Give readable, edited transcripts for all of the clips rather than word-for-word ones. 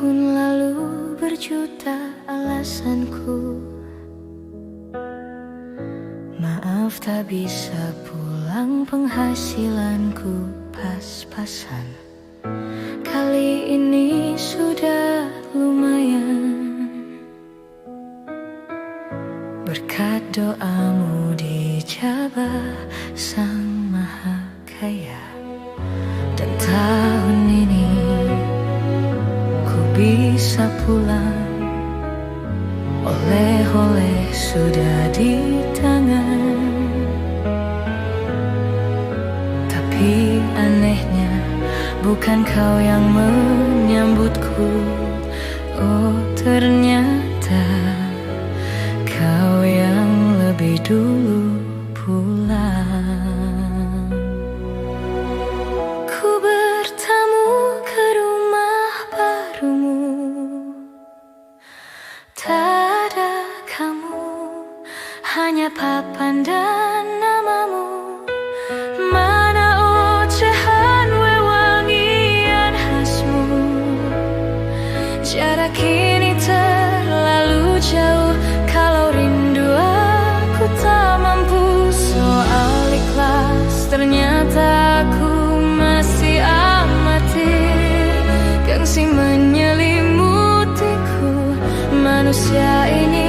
Tahun lalu berjuta alasanku, maaf tak bisa pulang, penghasilanku pas-pasan. Kali ini sudah lumayan, berkat doamu dijabah Sang Maha Kaya. Dan tahun ini ku bisa pulang, oleh-oleh sudah di tangan. Tapi anehnya bukan kau yang menyambutku. Oh, ternyata kau yang lebih dulu pulang. Ku bertamu ke rumah barumu, tak ada kamu, hanya papan dan namamu. Mana ocehan wewangian khasmu, jarak ini terlalu jauh. Kalau rindu aku tak mampu soal ikhlas, ternyata aku masih amatir. Gengsi menyelimutiku, manusia ini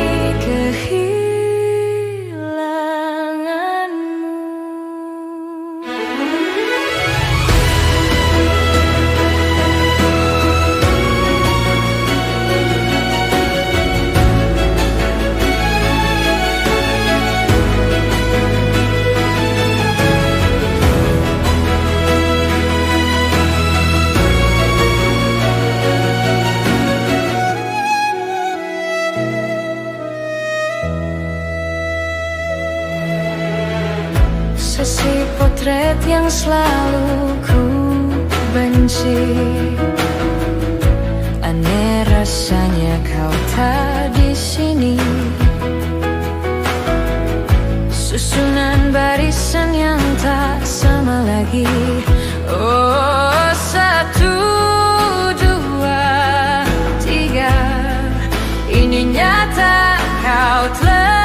sesi potret yang selalu ku benci. Aneh rasanya kau tak di sini. Susunan barisan yang tak sama lagi. Oh, 1, 2, 3. Ini nyata kau telah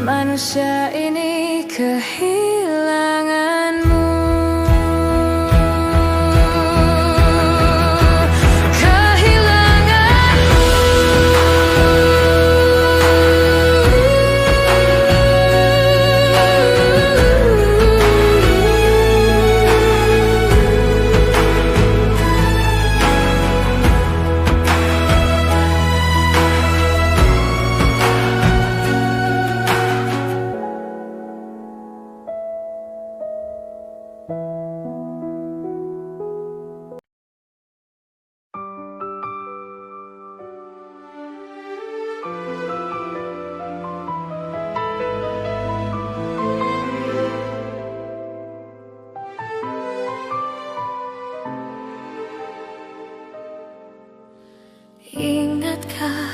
manusia ini kehilanganmu. Ingatkah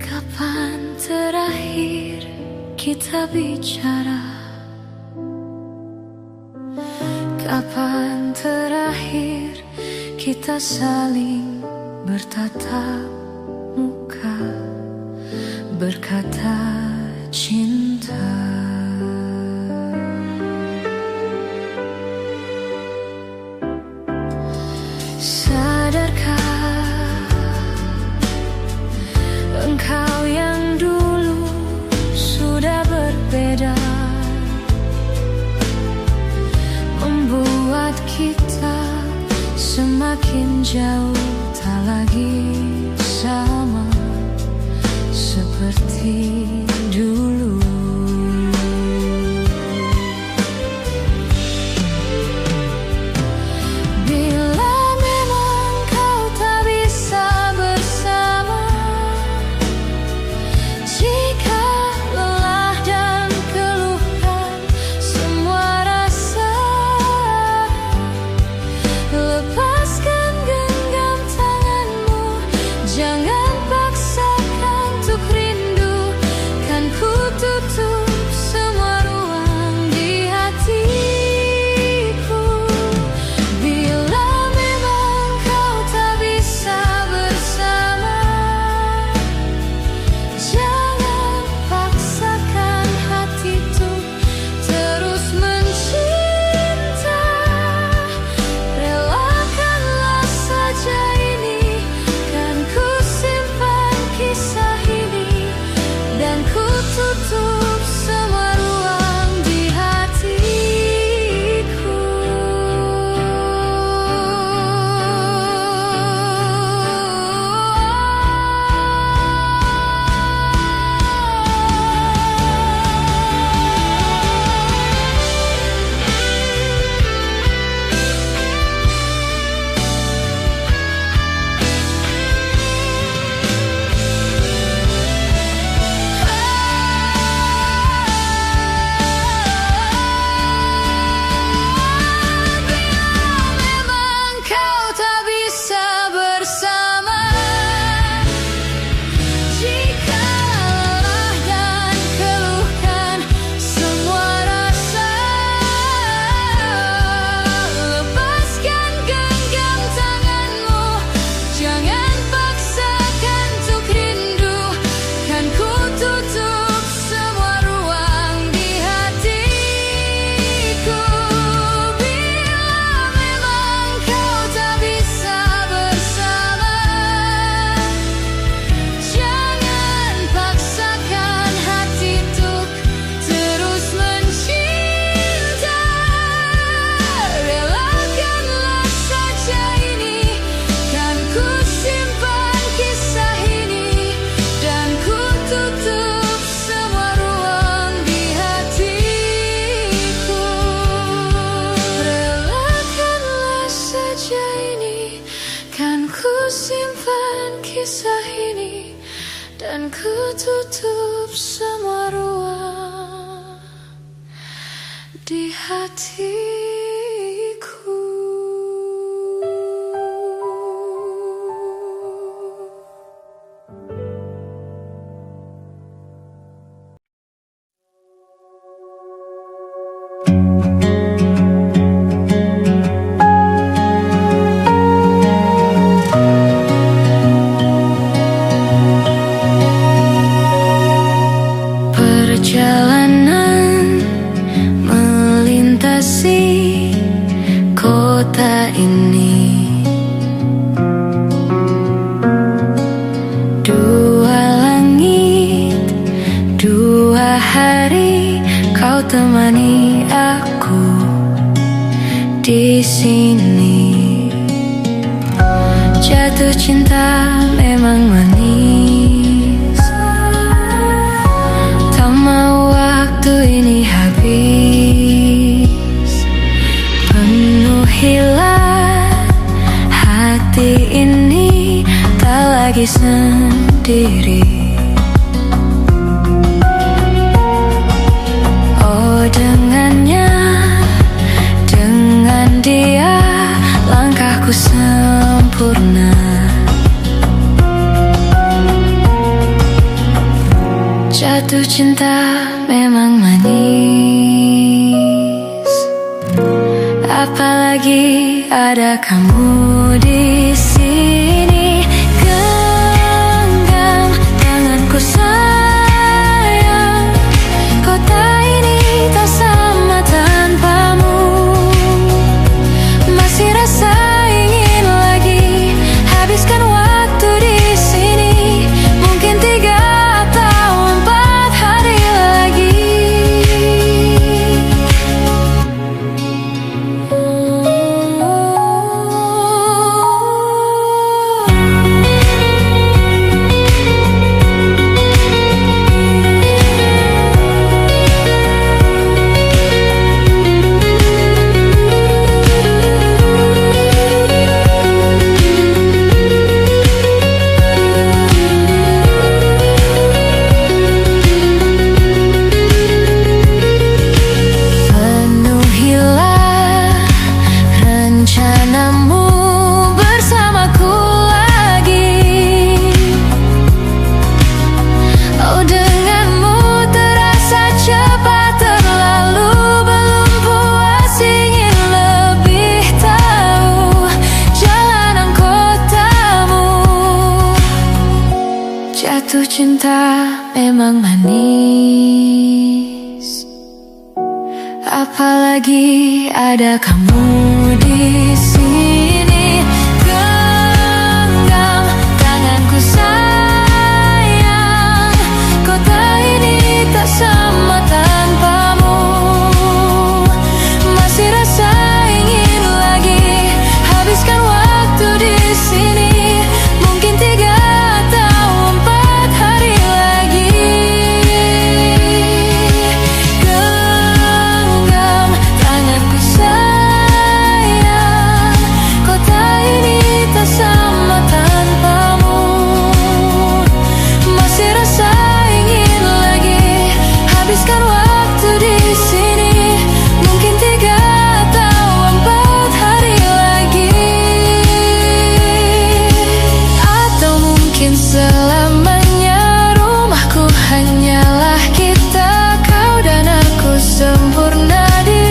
kapan terakhir kita bicara? Kapan terakhir kita saling bertatap muka, berkata cinta? Sadarkah engkau yang makin jauh, tak lagi sama seperti dulu. Bila memang kau tak bisa bersama, jika lelah dan keluhkan semua rasa, lepaskan genggam tanganmu, jangan paksakan untuk rindu. Kan ku tutup semua ruang di hatiku. Bila memang kau tak bisa bersama, jangan paksakan hati untuk terus mencinta. Relakanlah saja ini, kan ku simpan kisah ini, dan ku tutup semua ruang di hatiku. Memang kau tak bisa bersama, jika lelah dan keluhkan semua rasa, lepaskan genggam tanganmu, jangan paksakan untuk rindu. Kan ku tutup semua ruang di hatiku. Bila memang kau tak bisa bersama, jangan paksakan hati untuk terus mencinta. Relakanlah saja ini, kan ku simpan kisah ini, dan ku tutup semua ruang di hatiku. Relakanlah saja ini, kan ku simpan kisah ini, dan ku tutup semua ruang di hatiku. Perjalanan melintasi kota ini, dua langit, dua hari, kau temani aku di sini. Jatuh cinta memang manis, tak mau waktu ini habis. Penuhilah hati ini, tak lagi sendiri. Oh, dengannya, dengan dia, langkahku sempurna. Jatuh cinta memang manis, apalagi ada kamu di sini. Genggam tanganku sayang, kota ini tak sama tanpamu. Masih rasa ingin lagi habiskan waktu di sini, mungkin 3 atau 4 hari lagi. Jatuh cinta memang manis, apalagi ada kamu di sini. Genggam tanganku sayang, kota ini tak sama tanpamu. Masih rasa ingin lagi habiskan waktu di sini. Mungkin 3 atau 4 hari lagi. Genggam tanganku sayang, kota ini tak sama tanpamu. Masih rasa ingin lagi habiskan waktu di sini. Mungkin 3 atau 4 hari lagi. Atau mungkin selamanya rumahku hanyalah kita, kau dan aku sempurna di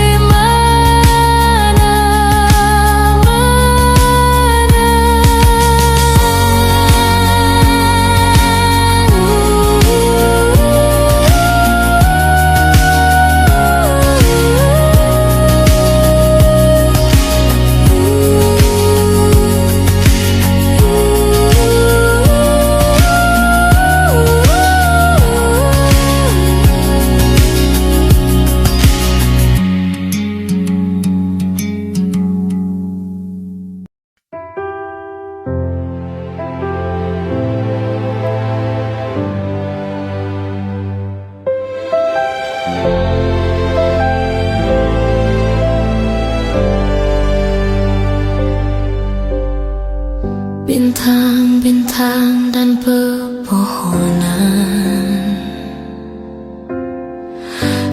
bintang-bintang dan pepohonan,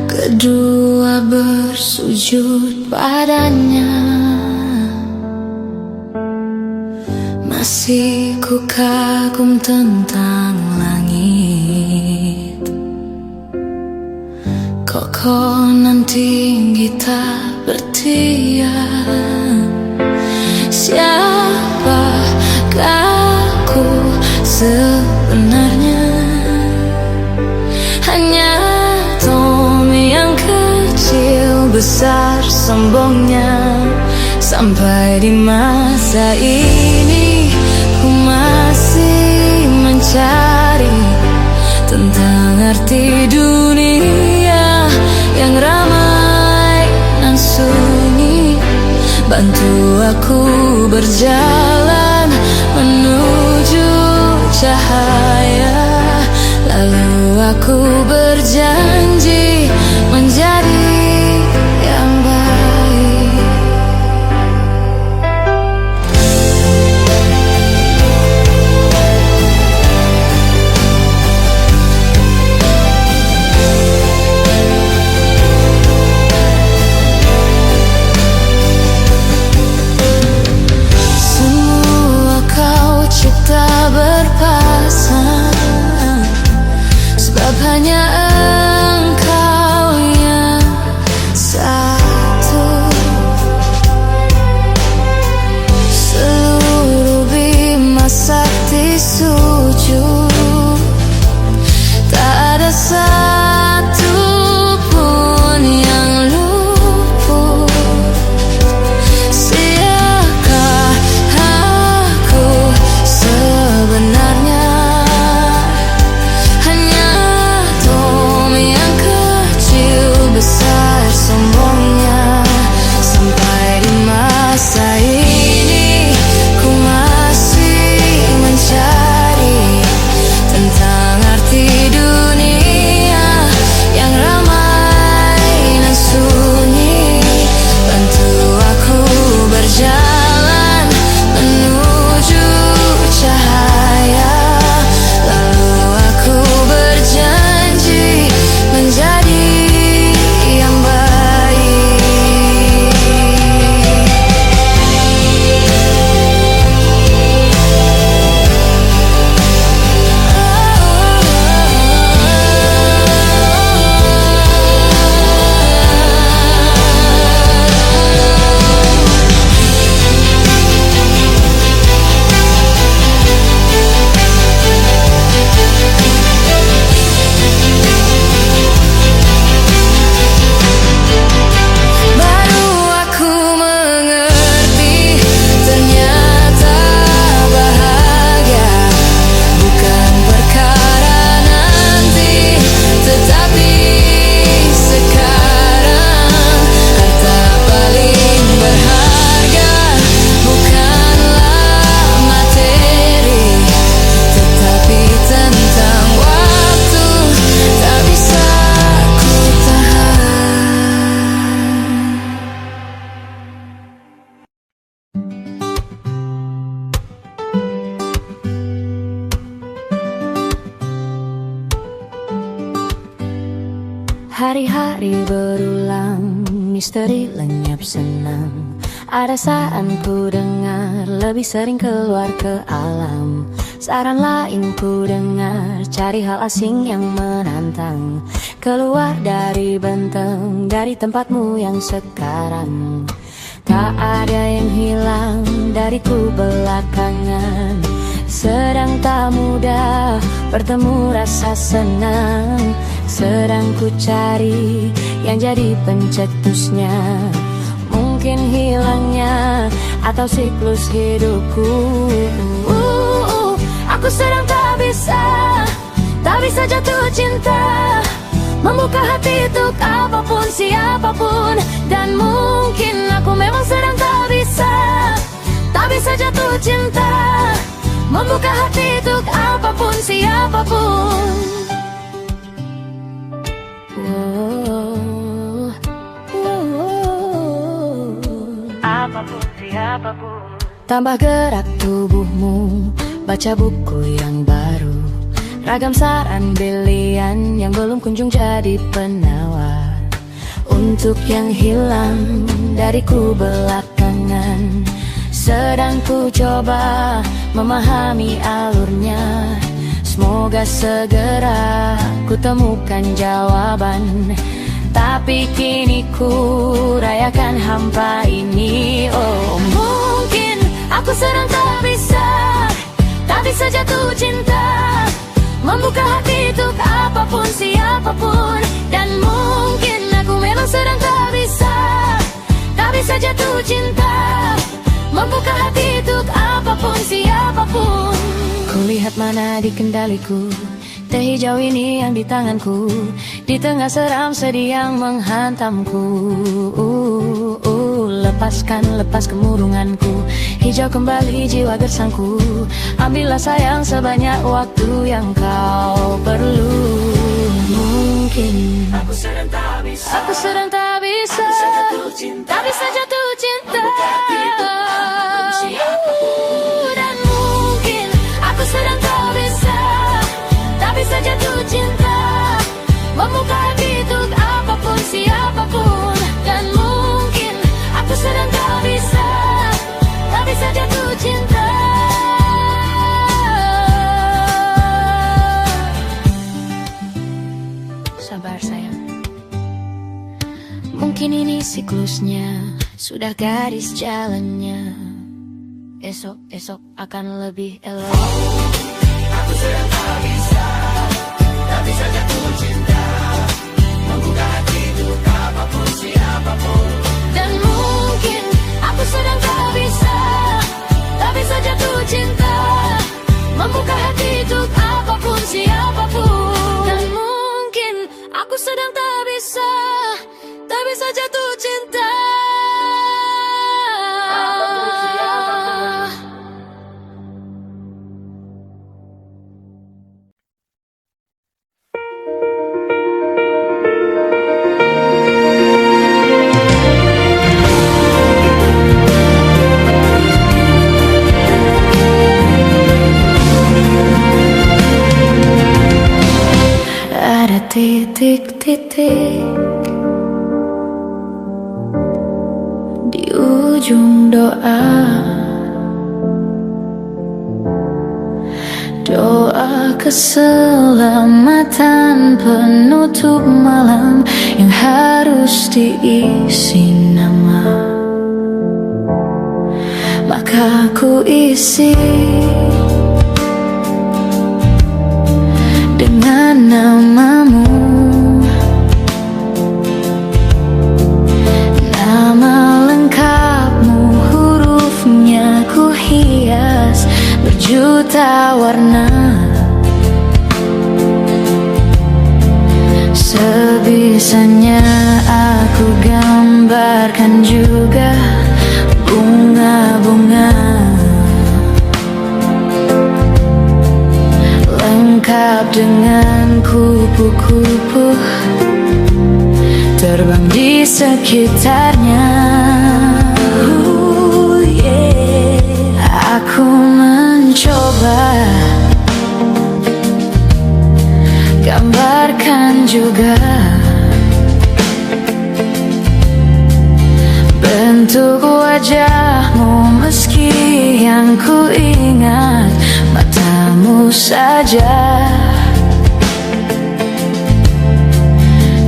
kedua bersujud padanya. Masih ku kagum tentang langit, kokonan tinggi tak bertiap. Siapakah aku sebenarnya? Hanya Tommy yang kecil besar sombongnya. Sampai di masa ini ku masih mencari tentang arti dunia yang ramai dan sunyi. Bantu aku berjalan menuju cahaya, lalu aku berjanji menjadi yang baik. Tak berpasang, sebab hanya Hari-hari berulang, misteri lenyap senang. Ada saat ku dengar, lebih sering keluar ke alam. Saran lain ku dengar, cari hal asing yang menantang. Keluar dari benteng, dari tempatmu yang sekarang. Tak ada yang hilang dariku belakangan. Sedang tak mudah bertemu rasa senang. Sedang ku cari yang jadi pencetusnya. Mungkin hilangnya atau siklus hidupku. Aku sedang tak bisa jatuh cinta. Membuka hati untuk apapun, siapapun. Dan mungkin aku memang sedang tak bisa jatuh cinta. Membuka hati untuk apapun, siapapun. Apapun, siapapun. Tambah gerak tubuhmu, baca buku yang baru. Ragam saran pilihan yang belum kunjung jadi penawar. Untuk yang hilang dariku belakangan, sedang ku coba memahami alurnya. Semoga segera ku temukan jawaban. Tapi kini ku rayakan hampa ini. Oh, mungkin aku sedang tak bisa jatuh cinta. Membuka hati untuk apapun, siapapun. Dan mungkin aku memang sedang tak bisa jatuh cinta. Membuka hati untuk apapun, siapapun. Kulihat mana di kendaliku, teh hijau ini yang di tanganku. Di tengah seram sedih yang menghantamku. Lepas kemurunganku, hijau kembali jiwa gersangku. Ambillah sayang sebanyak waktu yang kau perlu. Mungkin aku sedang tak bisa jatuh cinta. Dan mungkin aku sedang tak bisa jatuh cinta. Membuka hati untuk apapun, siapapun. Dan mungkin aku sedang tak bisa jatuh cinta. Sabar sayang, mungkin ini siklusnya, sudah garis jalannya. Esok akan lebih elok. Aku sedang tak bisa jatuh cinta. Membuka hati untuk apapun, siapapun. Dan mungkin aku sedang tak bisa jatuh cinta. Membuka hati untuk apapun, siapapun. Dan mungkin aku sedang tak bisa jatuh cinta. Ada titik-titik di ujung doa. Doa keselamatan penutup malam yang harus diisi nama. Maka ku isi dengan namamu. Nama lengkapmu, hurufnya ku hias berjuta warna. Sebisanya aku gambarkan juga bunga-bunga, lengkap dengan kupu-kupu terbang di sekitarnya. Aku mencoba gambarkan juga bentuk wajahmu, meski yang ku ingat matamu saja.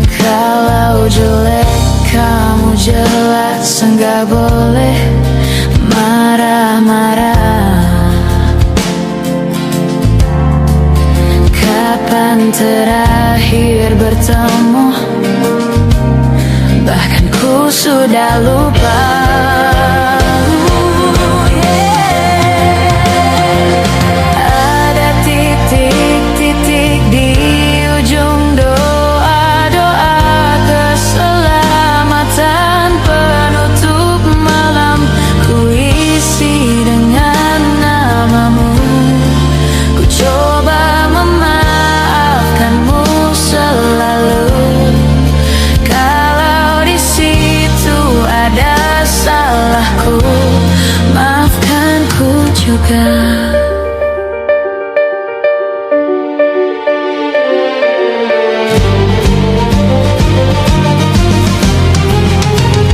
Kalau jelek kamu jelas enggak boleh marah-marah. Kapan terakhir bertemu, bahkan ku sudah lupa. Ada titik-titik di ujung doa-doa keselamatan penutup malam. Ku isi dengan namamu. Ku coba memaafkanmu selalu. Kalau di situ ada salahku, maafkan ku juga.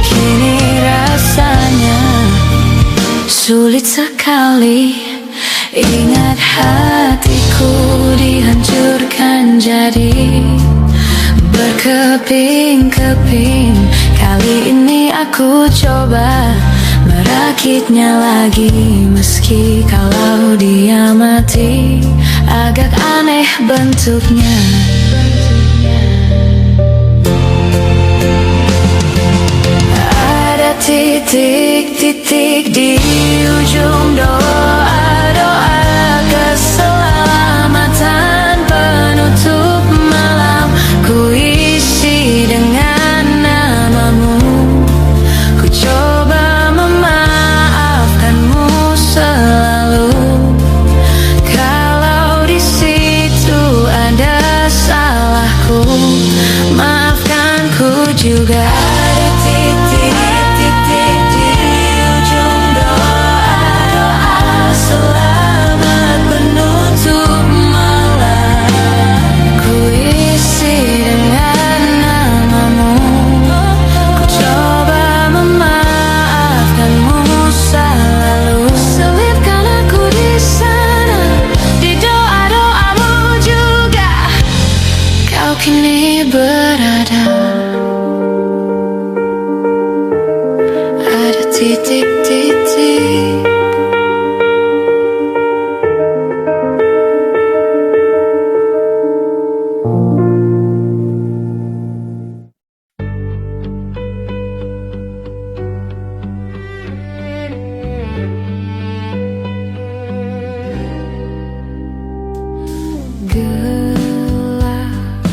Kini rasanya sulit sekali ingat hatiku dihancurkan jadi berkeping-keping. Kali ini aku coba merakitnya lagi, meski kalau dia mati agak aneh bentuknya. Ada titik-titik di ujung doa-doa keselamatan penutup malam. Ku isi dengan namamu. Ku coba memaafkanmu selalu. Kalau di situ ada salahku, maafkan ku juga. Ada titik-titik di ujung doa-doa selamat penutup malam. Ku isi dengan namamu. Ku coba memaafkanmu selalu. Selipkan aku di sana, di doa-doamu juga. Kau kini berada. Ada titik-titik. Gelap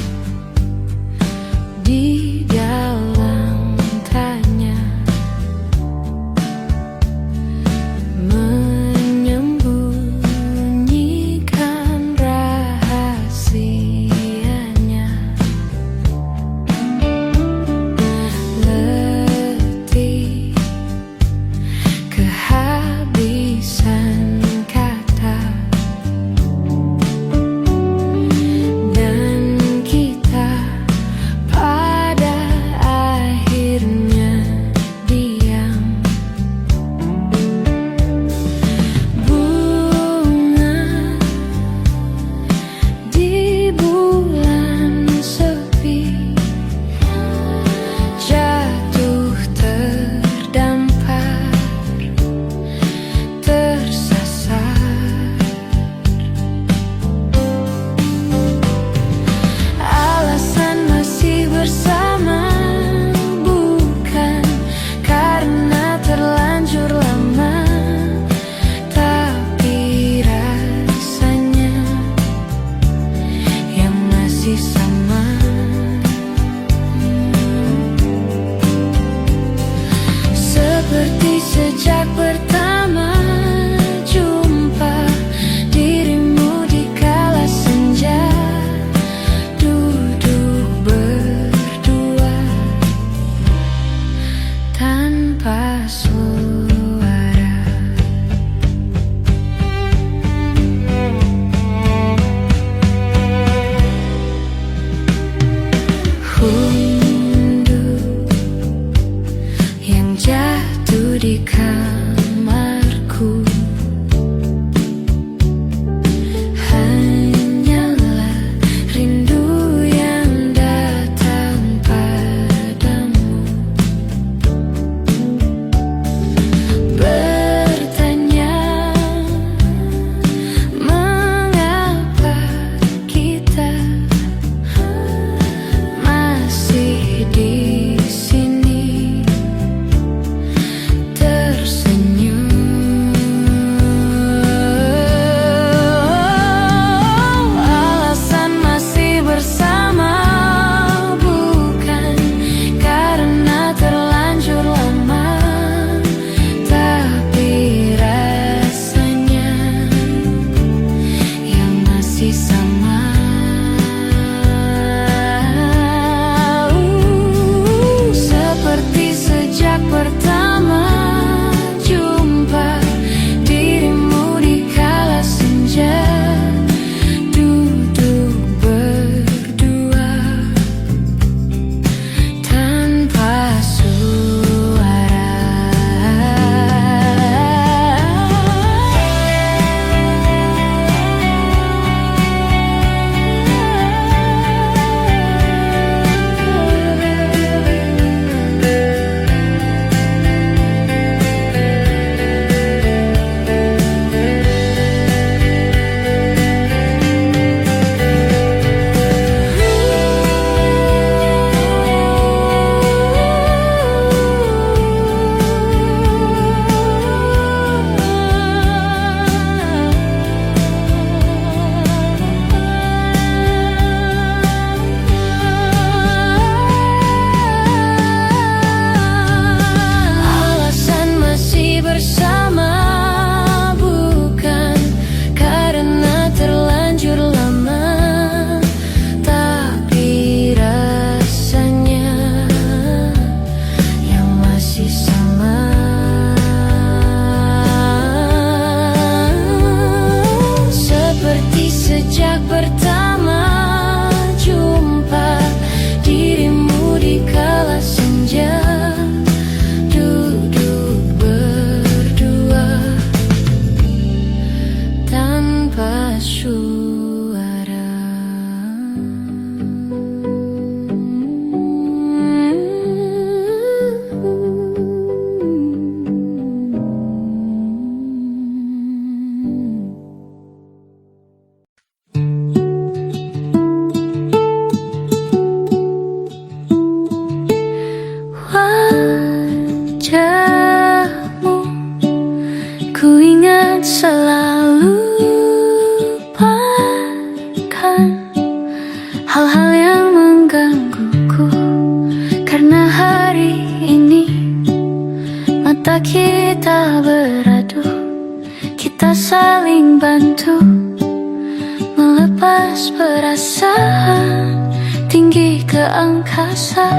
lepas perasaan, tinggi ke angkasa,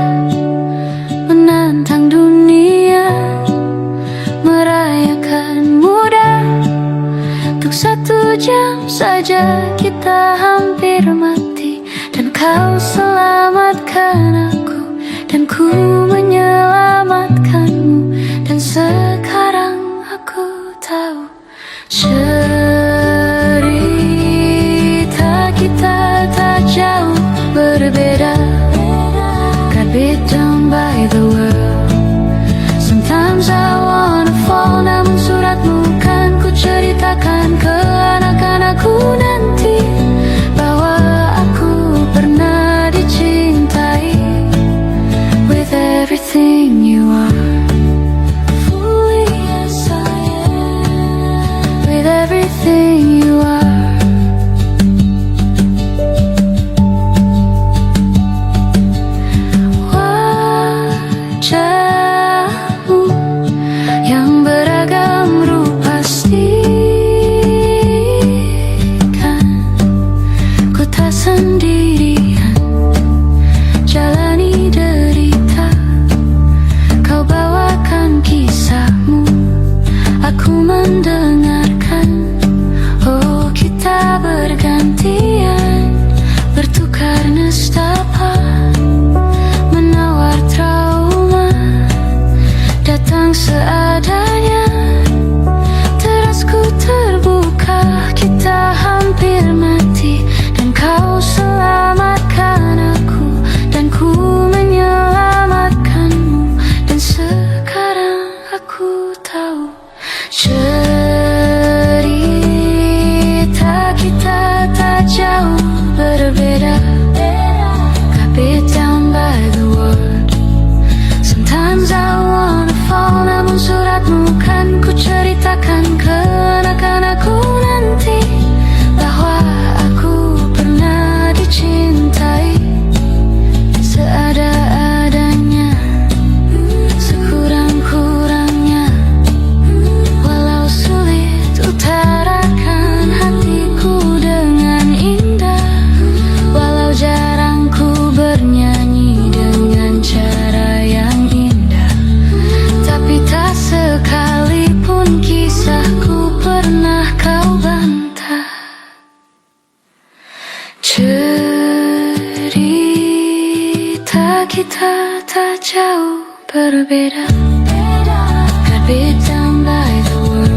menantang dunia, merayakan muda. Untuk 1 jam saja kita hampir mati, dan kau selamatkan aku, dan ku menyelamatkanmu. Dan sekarang aku tahu cerita kita tak jauh berbeda. Got beat down by the world. Sometimes I wanna fall, namun suratmu kan ku ceritakan ke anak-anakku nanti, bahwa aku pernah dicintai. With everything you are, fully as I am. With everything you are. Wajahmu yang beragam rupa pastikan ku tak sendirian jalani derita. Kau bawakan kisahmu, aku mendengarkan. Oh, kita bergantian, bertukar nestapa, menawar trauma, datang seadanya. Terasku terbuka, kita hampir mati, dan kau selamatkan aku, dan ku menyelamatkanmu. Dan sekarang aku tahu cerita kita tak jauh berbeda. Got beat down by the world. Sometimes I wanna fall, namun suratmu kan ku ceritakan ke anak-anakku nanti, bahwa aku pernah dicintai. Seada-adanya, sekurang-kurangnya, walau sulit utarakan hatiku dengan indah, walau jarang ku bernyanyi dengan cara yang indah, tapi tak sekalipun kisahku pernah kau bantah. Cerita kita tak jauh berbeda. Got beat down by the world.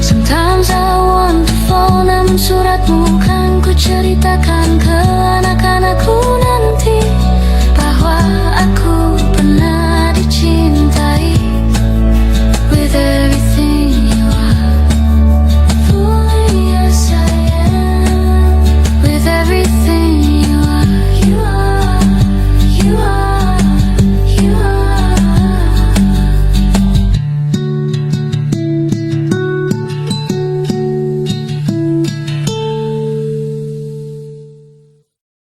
Sometimes I want to fall, namun suratmu kan ku ceritakan ke anak-anakku